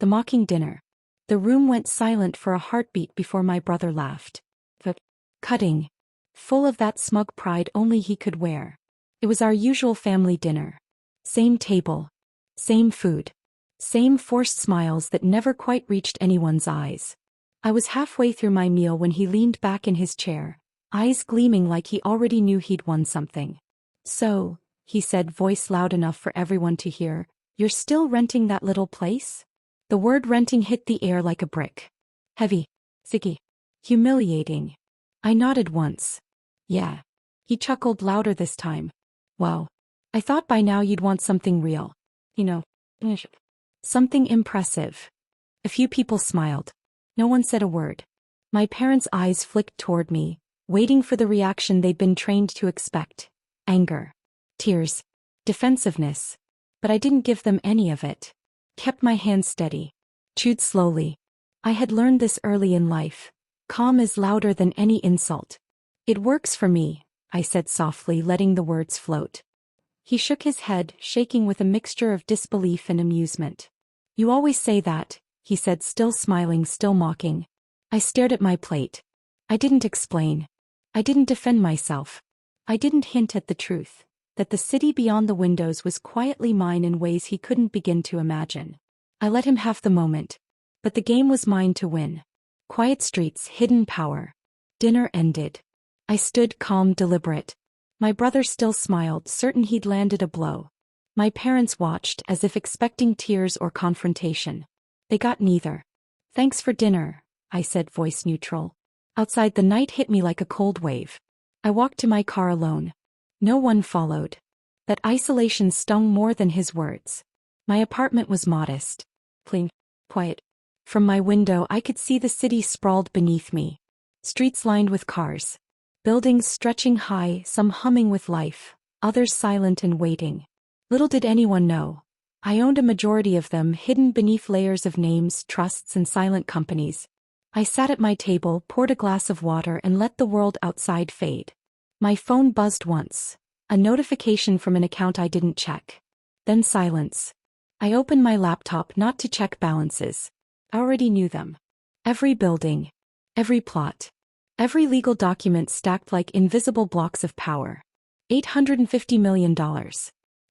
The mocking dinner. The room went silent for a heartbeat before my brother laughed. The cutting. Full of that smug pride only he could wear. It was our usual family dinner. Same table. Same food. Same forced smiles that never quite reached anyone's eyes. I was halfway through my meal when he leaned back in his chair, eyes gleaming like he already knew he'd won something. "So," he said, voice loud enough for everyone to hear, "you're still renting that little place?" The word renting hit the air like a brick. Heavy. Sticky. Humiliating. I nodded once. "Yeah." He chuckled louder this time. "Wow. I thought by now you'd want something real. You know, something impressive." A few people smiled. No one said a word. My parents' eyes flicked toward me, waiting for the reaction they'd been trained to expect. Anger. Tears. Defensiveness. But I didn't give them any of it. Kept my hands steady. Chewed slowly. I had learned this early in life. Calm is louder than any insult. "It works for me," I said softly, letting the words float. He shook his head, shaking with a mixture of disbelief and amusement. "You always say that," he said, still smiling, still mocking. I stared at my plate. I didn't explain. I didn't defend myself. I didn't hint at the truth, that the city beyond the windows was quietly mine in ways he couldn't begin to imagine. I let him have the moment. But the game was mine to win. Quiet streets, hidden power. Dinner ended. I stood calm, deliberate. My brother still smiled, certain he'd landed a blow. My parents watched, as if expecting tears or confrontation. They got neither. "Thanks for dinner," I said, voice neutral. Outside, the night hit me like a cold wave. I walked to my car alone. No one followed. That isolation stung more than his words. My apartment was modest. Clean. Quiet. From my window I could see the city sprawled beneath me. Streets lined with cars. Buildings stretching high, some humming with life, others silent and waiting. Little did anyone know, I owned a majority of them, hidden beneath layers of names, trusts, and silent companies. I sat at my table, poured a glass of water, and let the world outside fade. My phone buzzed once. A notification from an account I didn't check. Then silence. I opened my laptop not to check balances. I already knew them. Every building. Every plot. Every legal document stacked like invisible blocks of power. $850 million.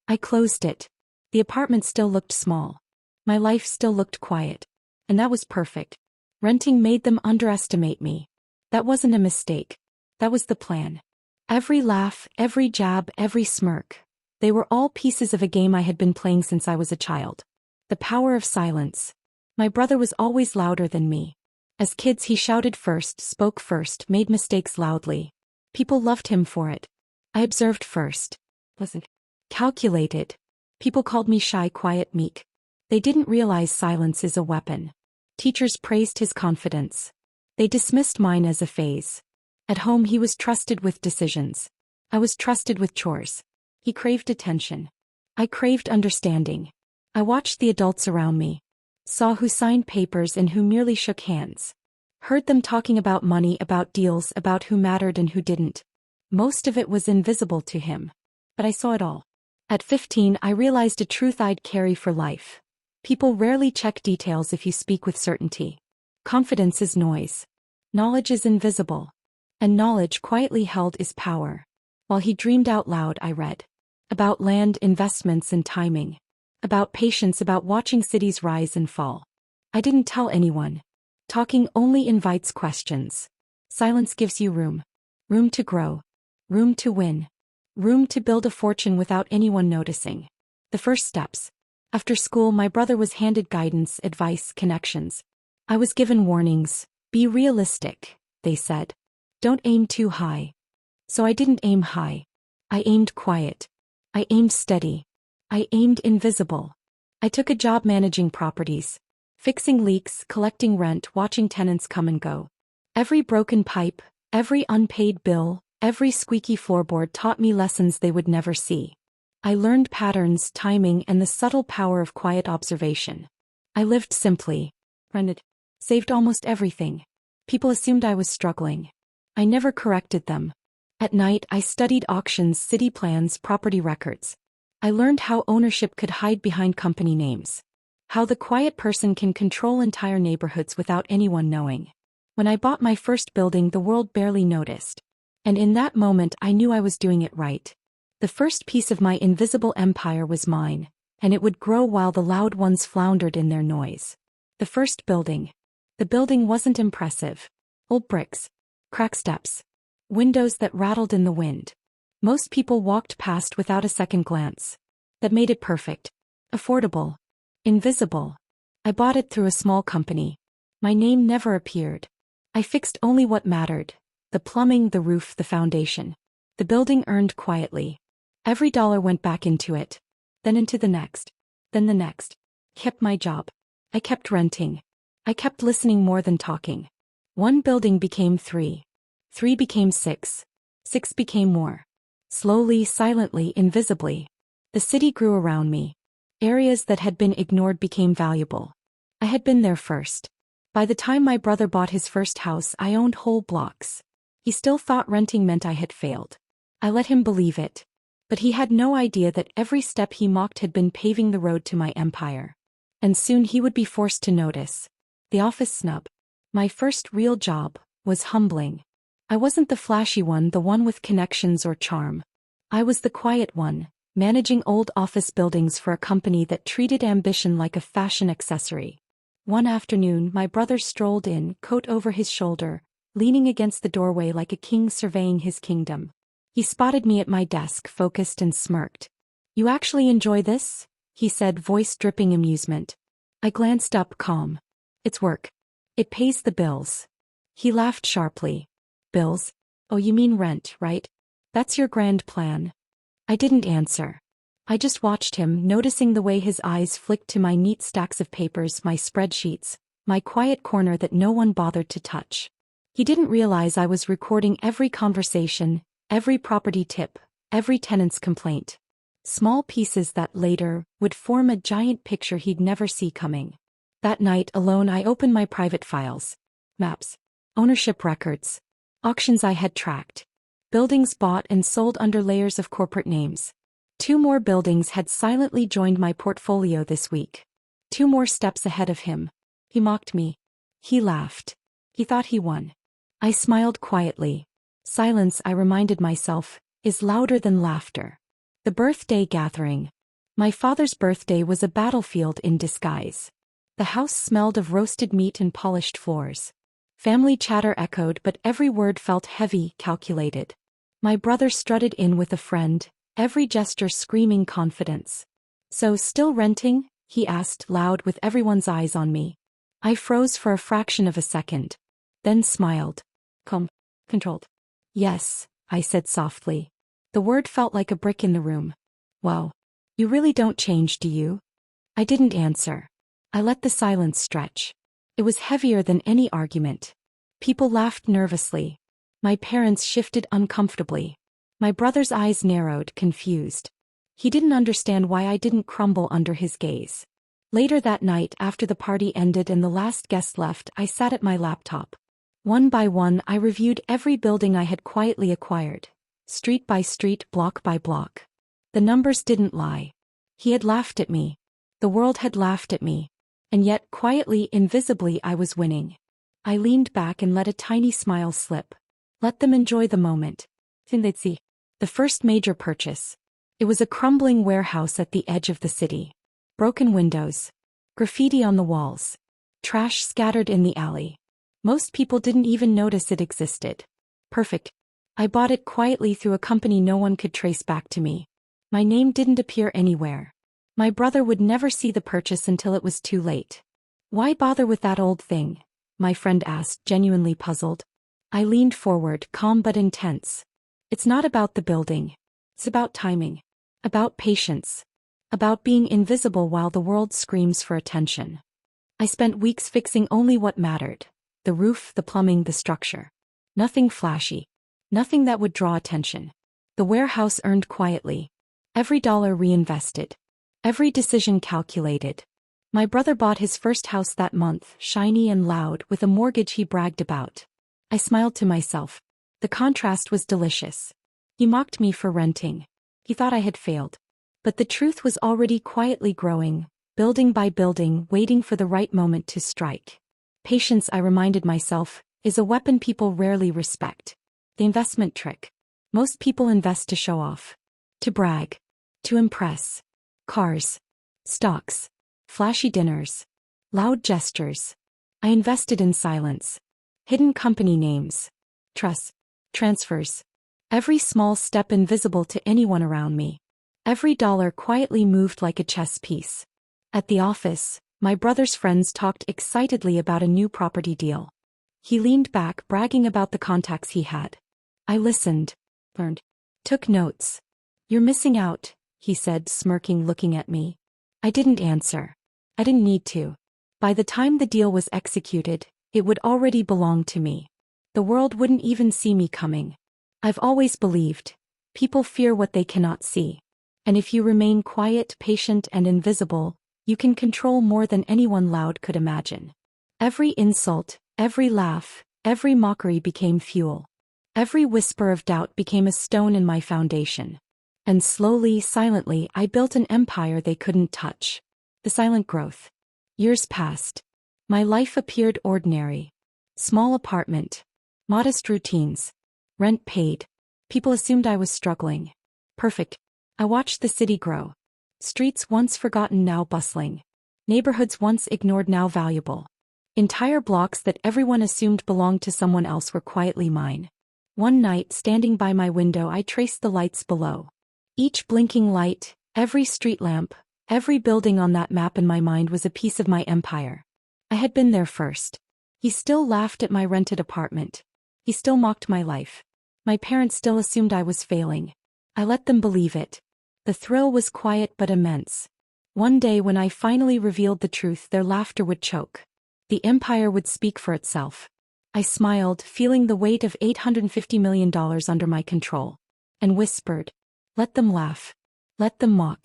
I closed it. The apartment still looked small. My life still looked quiet. And that was perfect. Renting made them underestimate me. That wasn't a mistake. That was the plan. Every laugh, every jab, every smirk. They were all pieces of a game I had been playing since I was a child. The power of silence. My brother was always louder than me. As kids he shouted first, spoke first, made mistakes loudly. People loved him for it. I observed first. Wasn't calculated. People called me shy, quiet, meek. They didn't realize silence is a weapon. Teachers praised his confidence. They dismissed mine as a phase. At home he was trusted with decisions. I was trusted with chores. He craved attention. I craved understanding. I watched the adults around me. Saw who signed papers and who merely shook hands. Heard them talking about money, about deals, about who mattered and who didn't. Most of it was invisible to him. But I saw it all. At 15 I realized a truth I'd carry for life. People rarely check details if you speak with certainty. Confidence is noise. Knowledge is invisible. And knowledge quietly held is power. While he dreamed out loud, I read. About land, investments, and timing. About patience, about watching cities rise and fall. I didn't tell anyone. Talking only invites questions. Silence gives you room. Room to grow. Room to win. Room to build a fortune without anyone noticing. The first steps. After school, my brother was handed guidance, advice, connections. I was given warnings. Be realistic, they said. Don't aim too high. So I didn't aim high. I aimed quiet. I aimed steady. I aimed invisible. I took a job managing properties. Fixing leaks, collecting rent, watching tenants come and go. Every broken pipe, every unpaid bill, every squeaky floorboard taught me lessons they would never see. I learned patterns, timing, and the subtle power of quiet observation. I lived simply. Rented. Saved almost everything. People assumed I was struggling. I never corrected them. At night I studied auctions, city plans, property records. I learned how ownership could hide behind company names. How the quiet person can control entire neighborhoods without anyone knowing. When I bought my first building, the world barely noticed. And in that moment I knew I was doing it right. The first piece of my invisible empire was mine, and it would grow while the loud ones floundered in their noise. The first building. The building wasn't impressive. Old bricks. Cracked steps. Windows that rattled in the wind. Most people walked past without a second glance. That made it perfect. Affordable. Invisible. I bought it through a small company. My name never appeared. I fixed only what mattered. The plumbing, the roof, the foundation. The building earned quietly. Every dollar went back into it. Then into the next. Then the next. Kept my job. I kept renting. I kept listening more than talking. One building became 3. 3 became 6. 6 became more. Slowly, silently, invisibly. The city grew around me. Areas that had been ignored became valuable. I had been there first. By the time my brother bought his first house, I owned whole blocks. He still thought renting meant I had failed. I let him believe it. But he had no idea that every step he mocked had been paving the road to my empire. And soon he would be forced to notice. The office snub. My first real job was humbling. I wasn't the flashy one, the one with connections or charm. I was the quiet one, managing old office buildings for a company that treated ambition like a fashion accessory. One afternoon, my brother strolled in, coat over his shoulder, leaning against the doorway like a king surveying his kingdom. He spotted me at my desk, focused and smirked. "You actually enjoy this?" he said, voice dripping amusement. I glanced up, calm. "It's work. It pays the bills." He laughed sharply. "Bills? Oh, you mean rent, right? That's your grand plan." I didn't answer. I just watched him, noticing the way his eyes flicked to my neat stacks of papers, my spreadsheets, my quiet corner that no one bothered to touch. He didn't realize I was recording every conversation, every property tip, every tenant's complaint. Small pieces that later would form a giant picture he'd never see coming. That night, alone, I opened my private files. Maps. Ownership records. Auctions I had tracked. Buildings bought and sold under layers of corporate names. 2 more buildings had silently joined my portfolio this week. 2 more steps ahead of him. He mocked me. He laughed. He thought he won. I smiled quietly. Silence, I reminded myself, is louder than laughter. The birthday gathering. My father's birthday was a battlefield in disguise. The house smelled of roasted meat and polished floors. Family chatter echoed, but every word felt heavy, calculated. My brother strutted in with a friend, every gesture screaming confidence. "So, still renting?" he asked, loud, with everyone's eyes on me. I froze for a fraction of a second. Then smiled. Controlled. "Yes," I said softly. The word felt like a brick in the room. "Wow. You really don't change, do you?" I didn't answer. I let the silence stretch. It was heavier than any argument. People laughed nervously. My parents shifted uncomfortably. My brother's eyes narrowed, confused. He didn't understand why I didn't crumble under his gaze. Later that night, after the party ended and the last guest left, I sat at my laptop. One by one, I reviewed every building I had quietly acquired. Street by street, block by block. The numbers didn't lie. He had laughed at me. The world had laughed at me. And yet, quietly, invisibly, I was winning. I leaned back and let a tiny smile slip. Let them enjoy the moment. Then they'd see. The first major purchase. It was a crumbling warehouse at the edge of the city. Broken windows. Graffiti on the walls. Trash scattered in the alley. Most people didn't even notice it existed. Perfect. I bought it quietly through a company no one could trace back to me. My name didn't appear anywhere. My brother would never see the purchase until it was too late. "Why bother with that old thing?" my friend asked, genuinely puzzled. I leaned forward, calm but intense. "It's not about the building. It's about timing. About patience. About being invisible while the world screams for attention." I spent weeks fixing only what mattered. The roof, the plumbing, the structure. Nothing flashy. Nothing that would draw attention. The warehouse earned quietly. Every dollar reinvested. Every decision calculated. My brother bought his first house that month, shiny and loud, with a mortgage he bragged about. I smiled to myself. The contrast was delicious. He mocked me for renting. He thought I had failed. But the truth was already quietly growing. building by building, waiting for the right moment to strike. Patience, I reminded myself, is a weapon people rarely respect. The investment trick. Most people invest to show off, to brag, to impress. Cars, stocks, flashy dinners, loud gestures. I invested in silence. Hidden company names, trusts, transfers. Every small step invisible to anyone around me. Every dollar quietly moved like a chess piece. At the office, my brother's friends talked excitedly about a new property deal. He leaned back, bragging about the contacts he had. I listened, learned, took notes. "You're missing out," he said, smirking, looking at me. I didn't answer. I didn't need to. By the time the deal was executed, it would already belong to me. The world wouldn't even see me coming. I've always believed, people fear what they cannot see. And if you remain quiet, patient, and invisible, you can control more than anyone loud could imagine. Every insult, every laugh, every mockery became fuel. Every whisper of doubt became a stone in my foundation. And slowly, silently, I built an empire they couldn't touch. The silent growth. Years passed. My life appeared ordinary. Small apartment. Modest routines. Rent paid. People assumed I was struggling. Perfect. I watched the city grow. Streets once forgotten now bustling. Neighborhoods once ignored now valuable. Entire blocks that everyone assumed belonged to someone else were quietly mine. One night, standing by my window, I traced the lights below. Each blinking light, every street lamp, every building on that map in my mind was a piece of my empire. I had been there first. He still laughed at my rented apartment. He still mocked my life. My parents still assumed I was failing. I let them believe it. The thrill was quiet but immense. One day when I finally revealed the truth, their laughter would choke. The empire would speak for itself. I smiled, feeling the weight of $850 million under my control, and whispered, "Let them laugh. Let them mock.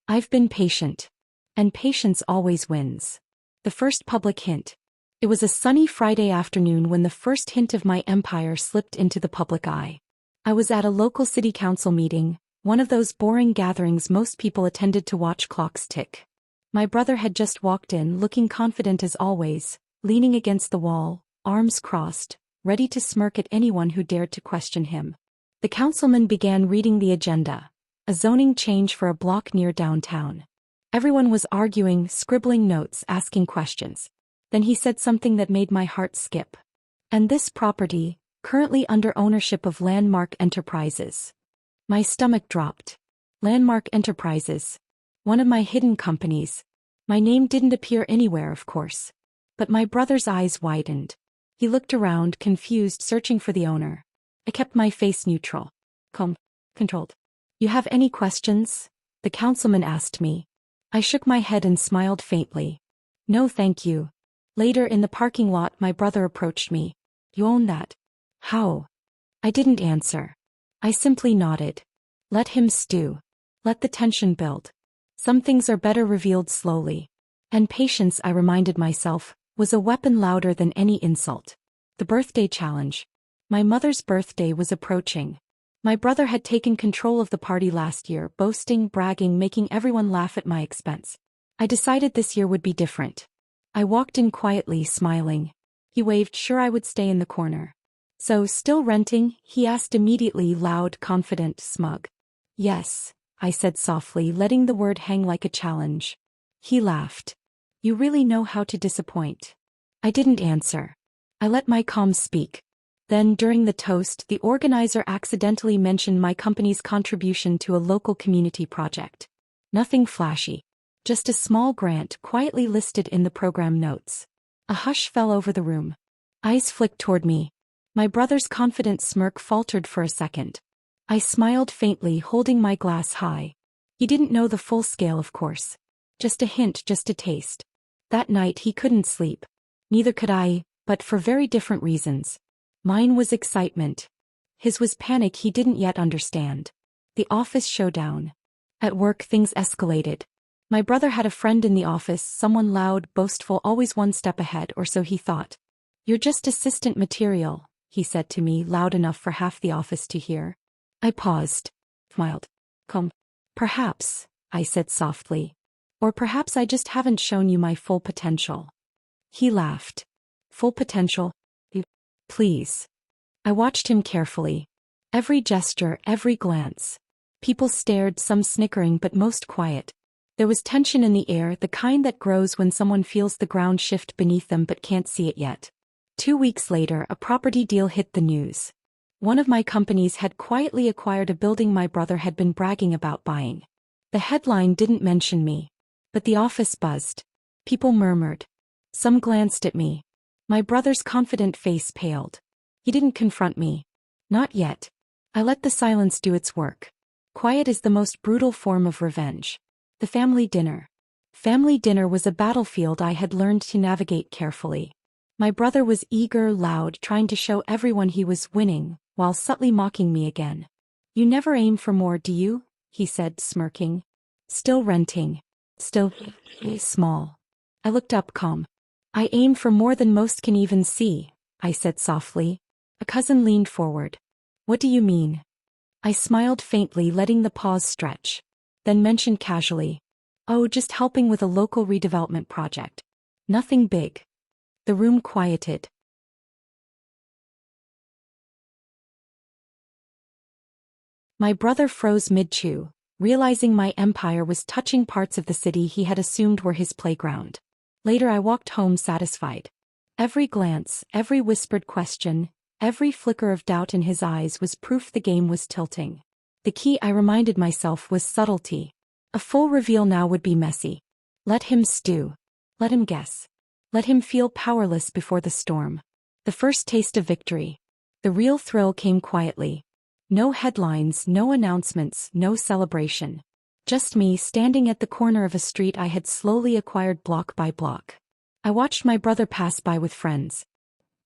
I've been patient. And patience always wins." The first public hint. It was a sunny Friday afternoon when the first hint of my empire slipped into the public eye. I was at a local city council meeting, one of those boring gatherings most people attended to watch clocks tick. My brother had just walked in, looking confident as always, leaning against the wall, arms crossed, ready to smirk at anyone who dared to question him. The councilman began reading the agenda, a zoning change for a block near downtown. Everyone was arguing, scribbling notes, asking questions. Then he said something that made my heart skip. "And this property, currently under ownership of Landmark Enterprises." My stomach dropped. Landmark Enterprises. One of my hidden companies. My name didn't appear anywhere, of course. But my brother's eyes widened. He looked around, confused, searching for the owner. I kept my face neutral. Calm. Controlled. "You have any questions?" the councilman asked me. I shook my head and smiled faintly. "No, thank you." Later in the parking lot, my brother approached me. "You own that?" "How?" I didn't answer. I simply nodded. Let him stew. Let the tension build. Some things are better revealed slowly. And patience, I reminded myself, was a weapon louder than any insult. The birthday challenge. My mother's birthday was approaching. My brother had taken control of the party last year, boasting, bragging, making everyone laugh at my expense. I decided this year would be different. I walked in quietly, smiling. He waved, sure I would stay in the corner. "So, still renting?" he asked immediately, loud, confident, smug. "Yes," I said softly, letting the word hang like a challenge. He laughed. "You really know how to disappoint." I didn't answer. I let my calm speak. Then, during the toast, the organizer accidentally mentioned my company's contribution to a local community project. Nothing flashy. Just a small grant quietly listed in the program notes. A hush fell over the room. Eyes flicked toward me. My brother's confident smirk faltered for a second. I smiled faintly, holding my glass high. He didn't know the full scale, of course. Just a hint, just a taste. That night he couldn't sleep. Neither could I, but for very different reasons. Mine was excitement. His was panic he didn't yet understand. The office showdown. At work things escalated. My brother had a friend in the office, someone loud, boastful, always one step ahead, or so he thought. "You're just assistant material," he said to me, loud enough for half the office to hear. I paused. Smiled. "Come. Perhaps," I said softly. Or perhaps I just haven't shown you my full potential. He laughed. Full potential? Please. I watched him carefully. Every gesture, every glance. People stared, some snickering but most quiet. There was tension in the air, the kind that grows when someone feels the ground shift beneath them but can't see it yet. 2 weeks later, a property deal hit the news. One of my companies had quietly acquired a building my brother had been bragging about buying. The headline didn't mention me. But the office buzzed. People murmured. Some glanced at me. My brother's confident face paled. He didn't confront me. Not yet. I let the silence do its work. Quiet is the most brutal form of revenge. The family dinner. Family dinner was a battlefield I had learned to navigate carefully. My brother was eager, loud, trying to show everyone he was winning, while subtly mocking me again. You never aim for more, do you? He said, smirking. Still renting. Still small. I looked up calm. I aim for more than most can even see, I said softly. A cousin leaned forward. What do you mean? I smiled faintly, letting the pause stretch. Then mentioned casually. Oh, just helping with a local redevelopment project. Nothing big. The room quieted. My brother froze mid-chew, realizing my empire was touching parts of the city he had assumed were his playground. Later I walked home satisfied. Every glance, every whispered question, every flicker of doubt in his eyes was proof the game was tilting. The key, I reminded myself, was subtlety. A full reveal now would be messy. Let him stew. Let him guess. Let him feel powerless before the storm. The first taste of victory. The real thrill came quietly. No headlines, no announcements, no celebration. Just me standing at the corner of a street I had slowly acquired block by block. I watched my brother pass by with friends.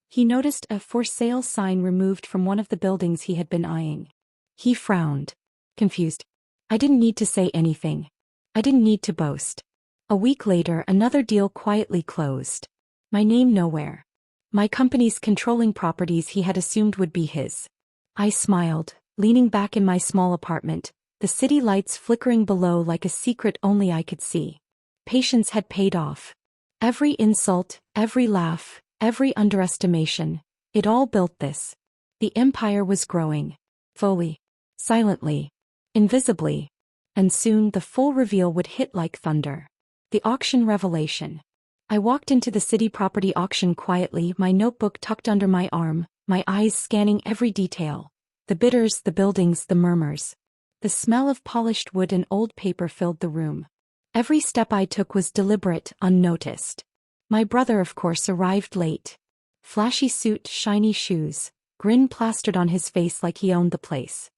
He noticed a for sale sign removed from one of the buildings he had been eyeing. He frowned. Confused. I didn't need to say anything. I didn't need to boast. A week later, another deal quietly closed. My name nowhere. My company's controlling properties he had assumed would be his. I smiled, leaning back in my small apartment, the city lights flickering below like a secret only I could see. Patience had paid off. Every insult, every laugh, every underestimation, it all built this. The empire was growing. Slowly. Silently. Invisibly. And soon the full reveal would hit like thunder. The auction revelation. I walked into the city property auction quietly, my notebook tucked under my arm, my eyes scanning every detail. The bidders, the buildings, the murmurs. The smell of polished wood and old paper filled the room. Every step I took was deliberate, unnoticed. My brother, of course, arrived late. Flashy suit, shiny shoes, grin plastered on his face like he owned the place.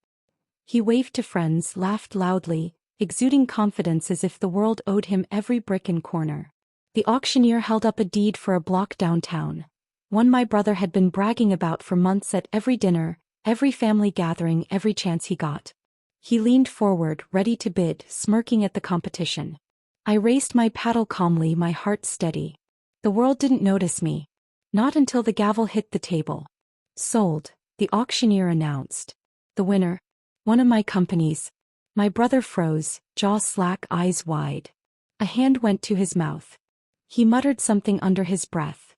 He waved to friends, laughed loudly, exuding confidence as if the world owed him every brick and corner. The auctioneer held up a deed for a block downtown. One my brother had been bragging about for months at every dinner, every family gathering, every chance he got. He leaned forward, ready to bid, smirking at the competition. I raised my paddle calmly, my heart steady. The world didn't notice me. Not until the gavel hit the table. Sold, the auctioneer announced. The winner. One of my companies. My brother froze, jaw slack, eyes wide. A hand went to his mouth. He muttered something under his breath.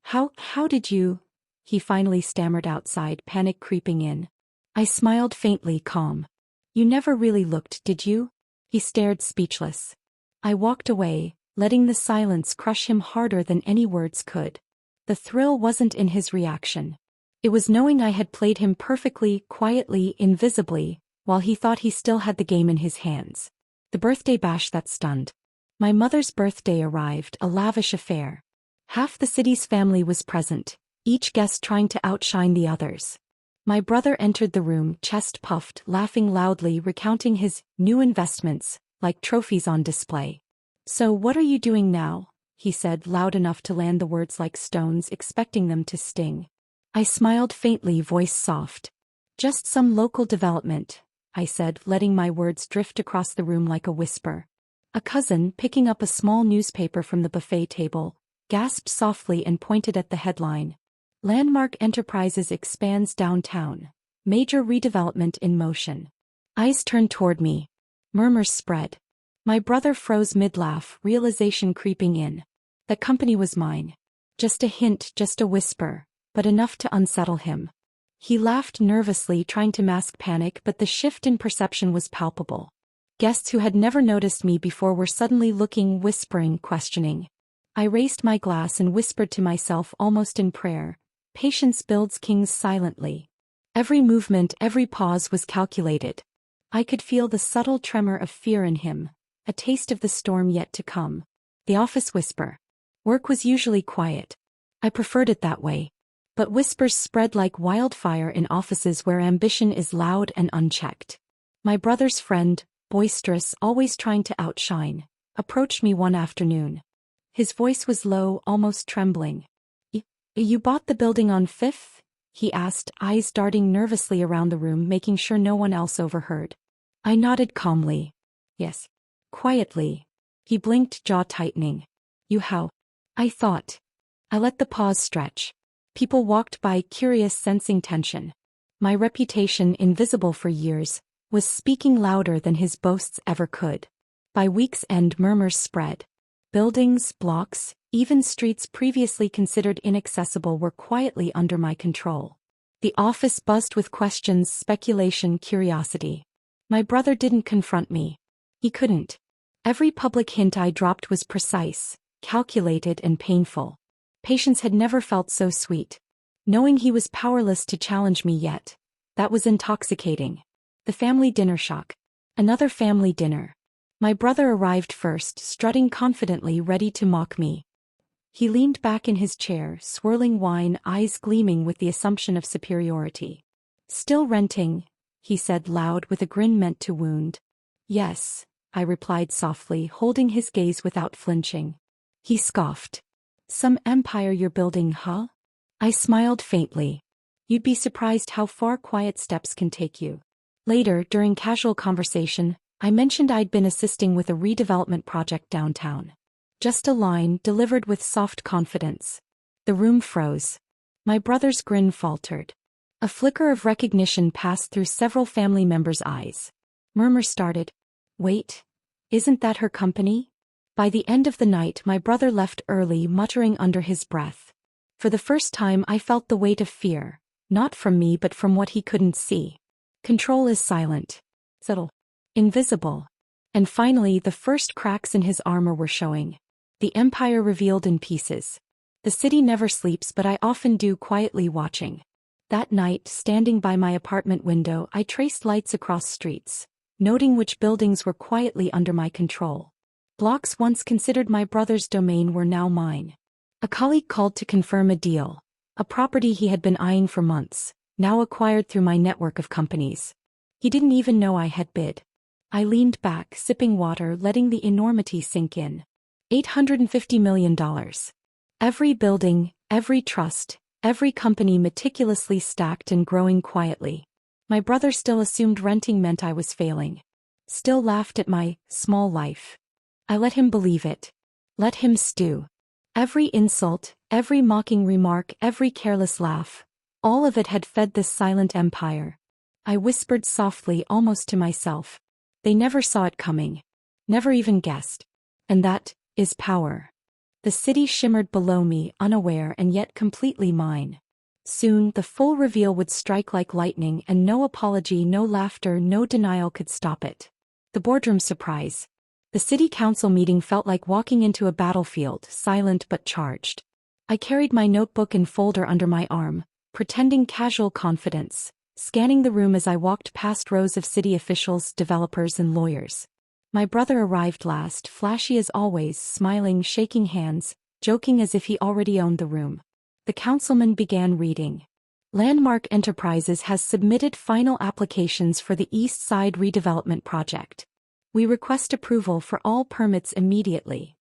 How did you? He finally stammered outside, panic creeping in. I smiled faintly, calm. You never really looked, did you? He stared speechless. I walked away, letting the silence crush him harder than any words could. The thrill wasn't in his reaction. It was knowing I had played him perfectly, quietly, invisibly, while he thought he still had the game in his hands. The birthday bash that stunned. My mother's birthday arrived, a lavish affair. Half the city's family was present, each guest trying to outshine the others. My brother entered the room, chest puffed, laughing loudly, recounting his new investments, like trophies on display. So what are you doing now? He said, loud enough to land the words like stones, expecting them to sting. I smiled faintly, voice soft. Just some local development, I said, letting my words drift across the room like a whisper. A cousin, picking up a small newspaper from the buffet table, gasped softly and pointed at the headline. Landmark Enterprises expands downtown. Major redevelopment in motion. Eyes turned toward me. Murmurs spread. My brother froze mid-laugh, realization creeping in. That company was mine. Just a hint, just a whisper, but enough to unsettle him. He laughed nervously, trying to mask panic, but the shift in perception was palpable. Guests who had never noticed me before were suddenly looking, whispering, questioning. I raised my glass and whispered to myself almost in prayer, "Patience builds kings silently." Every movement, every pause was calculated. I could feel the subtle tremor of fear in him, a taste of the storm yet to come. The office whisper. Work was usually quiet. I preferred it that way. But whispers spread like wildfire in offices where ambition is loud and unchecked. My brother's friend, boisterous, always trying to outshine, approached me one afternoon. His voice was low, almost trembling. You bought the building on 5th? He asked, eyes darting nervously around the room, making sure no one else overheard. I nodded calmly. Yes. Quietly. He blinked, jaw tightening. You how? I thought. I let the pause stretch. People walked by, curious, sensing tension. My reputation, invisible for years, was speaking louder than his boasts ever could. By week's end, murmurs spread. Buildings, blocks, even streets previously considered inaccessible were quietly under my control. The office buzzed with questions, speculation, curiosity. My brother didn't confront me. He couldn't. Every public hint I dropped was precise, calculated, and painful. Patience had never felt so sweet. Knowing he was powerless to challenge me yet, that was intoxicating. The family dinner shock. Another family dinner. My brother arrived first, strutting confidently, ready to mock me. He leaned back in his chair, swirling wine, eyes gleaming with the assumption of superiority. Still renting, he said loud with a grin meant to wound. Yes, I replied softly, holding his gaze without flinching. He scoffed. Some empire you're building, huh? I smiled faintly. You'd be surprised how far quiet steps can take you. Later, during casual conversation, I mentioned I'd been assisting with a redevelopment project downtown. Just a line, delivered with soft confidence. The room froze. My brother's grin faltered. A flicker of recognition passed through several family members' eyes. Murmurs started. Wait, isn't that her company? By the end of the night, my brother left early, muttering under his breath. For the first time, I felt the weight of fear, not from me but from what he couldn't see. Control is silent, subtle, invisible. And finally, the first cracks in his armor were showing. The empire revealed in pieces. The city never sleeps, but I often do, quietly watching. That night, standing by my apartment window, I traced lights across streets, noting which buildings were quietly under my control. Blocks once considered my brother's domain were now mine. A colleague called to confirm a deal, a property he had been eyeing for months, now acquired through my network of companies. He didn't even know I had bid. I leaned back, sipping water, letting the enormity sink in. $850 million. Every building, every trust, every company meticulously stacked and growing quietly. My brother still assumed renting meant I was failing. Still laughed at my small life. I let him believe it. Let him stew. Every insult, every mocking remark, every careless laugh, all of it had fed this silent empire. I whispered softly, almost to myself. They never saw it coming. Never even guessed. And that is power. The city shimmered below me, unaware and yet completely mine. Soon, the full reveal would strike like lightning, and no apology, no laughter, no denial could stop it. The boardroom surprise. The city council meeting felt like walking into a battlefield, silent but charged. I carried my notebook and folder under my arm, pretending casual confidence, scanning the room as I walked past rows of city officials, developers, and lawyers. My brother arrived last, flashy as always, smiling, shaking hands, joking as if he already owned the room. The councilman began reading. Landmark Enterprises has submitted final applications for the East Side redevelopment project. We request approval for all permits immediately.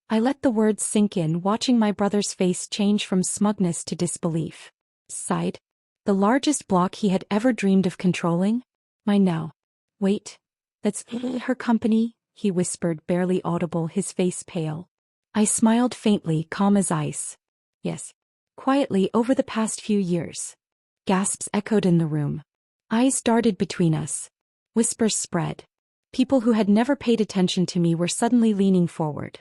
I let the words sink in, watching my brother's face change from smugness to disbelief. Sighed. The largest block he had ever dreamed of controlling? Mine now. Wait. That's her company, he whispered, barely audible, his face pale. I smiled faintly, calm as ice. Yes. Quietly, over the past few years. Gasps echoed in the room. Eyes darted between us. Whispers spread. People who had never paid attention to me were suddenly leaning forward.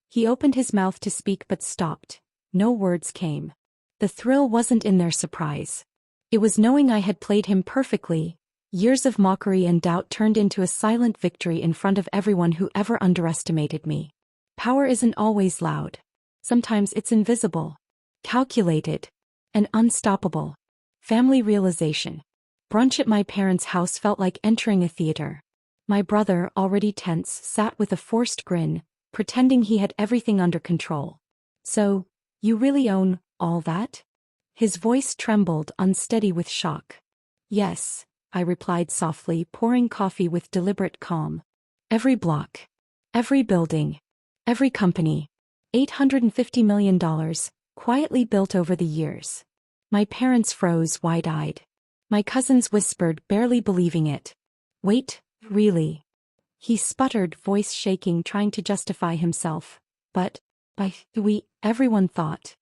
He opened his mouth to speak but stopped. No words came. The thrill wasn't in their surprise. It was knowing I had played him perfectly. Years of mockery and doubt turned into a silent victory in front of everyone who ever underestimated me. Power isn't always loud. Sometimes it's invisible, calculated, and unstoppable. Family realization. Brunch at my parents' house felt like entering a theater. My brother, already tense, sat with a forced grin, pretending he had everything under control. So, you really own all that? His voice trembled, unsteady with shock. Yes, I replied softly, pouring coffee with deliberate calm. Every block. Every building. Every company. $850 million, quietly built over the years. My parents froze, wide-eyed. My cousins whispered, barely believing it. Wait, really? He sputtered, voice shaking, trying to justify himself. But, everyone thought.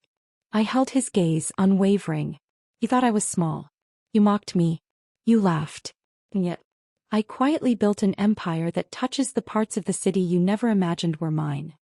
I held his gaze, unwavering. You thought I was small. You mocked me. You laughed. And yet, I quietly built an empire that touches the parts of the city you never imagined were mine.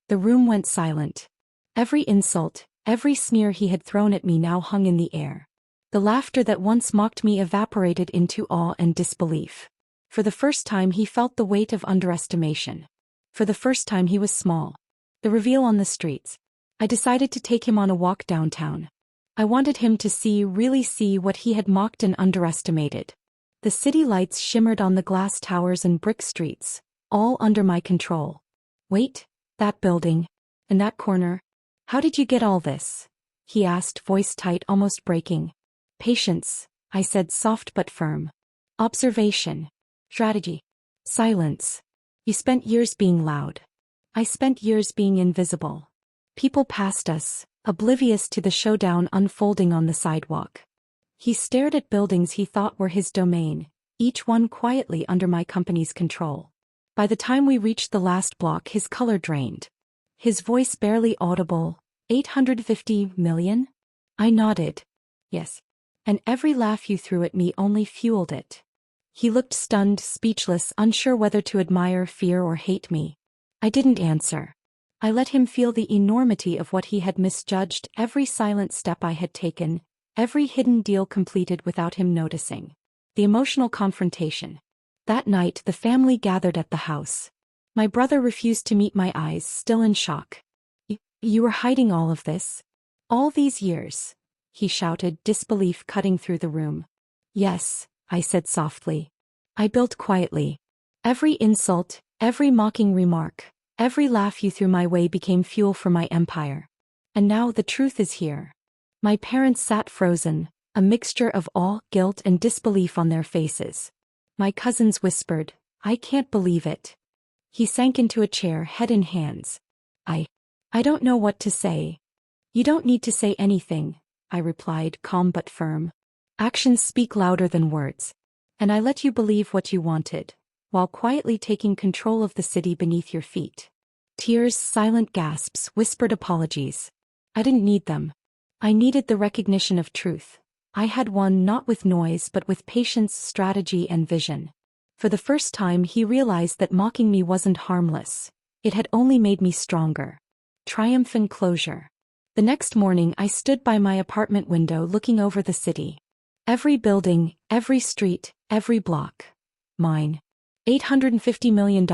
The room went silent. Every insult, every sneer he had thrown at me now hung in the air. The laughter that once mocked me evaporated into awe and disbelief. For the first time he felt the weight of underestimation. For the first time he was small. The reveal on the streets. I decided to take him on a walk downtown. I wanted him to see, really see what he had mocked and underestimated. The city lights shimmered on the glass towers and brick streets, all under my control. Wait, that building, in that corner. How did you get all this? He asked, voice tight, almost breaking. Patience, I said, soft but firm. Observation. Strategy. Silence. You spent years being loud. I spent years being invisible. People passed us, oblivious to the showdown unfolding on the sidewalk. He stared at buildings he thought were his domain, each one quietly under my company's control. By the time we reached the last block, his color drained. His voice barely audible. 850 million? I nodded. Yes. And every laugh you threw at me only fueled it. He looked stunned, speechless, unsure whether to admire, fear, or hate me. I didn't answer. I let him feel the enormity of what he had misjudged, every silent step I had taken, every hidden deal completed without him noticing. The emotional confrontation. That night the family gathered at the house. My brother refused to meet my eyes, still in shock. You were hiding all of this? All these years? He shouted, disbelief cutting through the room. Yes, I said softly. I built quietly. Every insult, every mocking remark, every laugh you threw my way became fuel for my empire. And now the truth is here. My parents sat frozen, a mixture of awe, guilt, and disbelief on their faces. My cousins whispered, I can't believe it. He sank into a chair, head in hands. I don't know what to say. You don't need to say anything, I replied, calm but firm. Actions speak louder than words. And I let you believe what you wanted, while quietly taking control of the city beneath your feet. Tears, silent gasps, whispered apologies. I didn't need them. I needed the recognition of truth. I had won not with noise but with patience, strategy, and vision. For the first time he realized that mocking me wasn't harmless. It had only made me stronger. Triumph and closure. The next morning I stood by my apartment window looking over the city. Every building, every street, every block. Mine. $850 million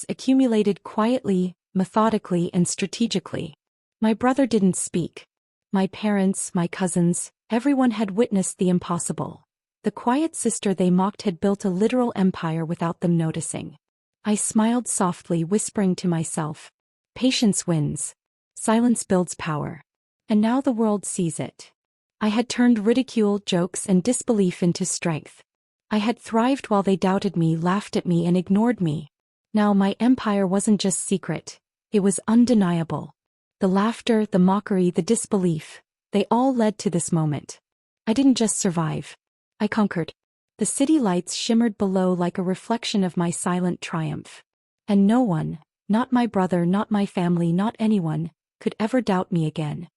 accumulated quietly, methodically, and strategically. My brother didn't speak. My parents, my cousins, everyone had witnessed the impossible. The quiet sister they mocked had built a literal empire without them noticing. I smiled softly, whispering to myself, patience wins. Silence builds power. And now the world sees it. I had turned ridicule, jokes, and disbelief into strength. I had thrived while they doubted me, laughed at me, and ignored me. Now my empire wasn't just secret. It was undeniable. The laughter, the mockery, the disbelief, they all led to this moment. I didn't just survive. I conquered. The city lights shimmered below like a reflection of my silent triumph. And no one, not my brother, not my family, not anyone, could ever doubt me again.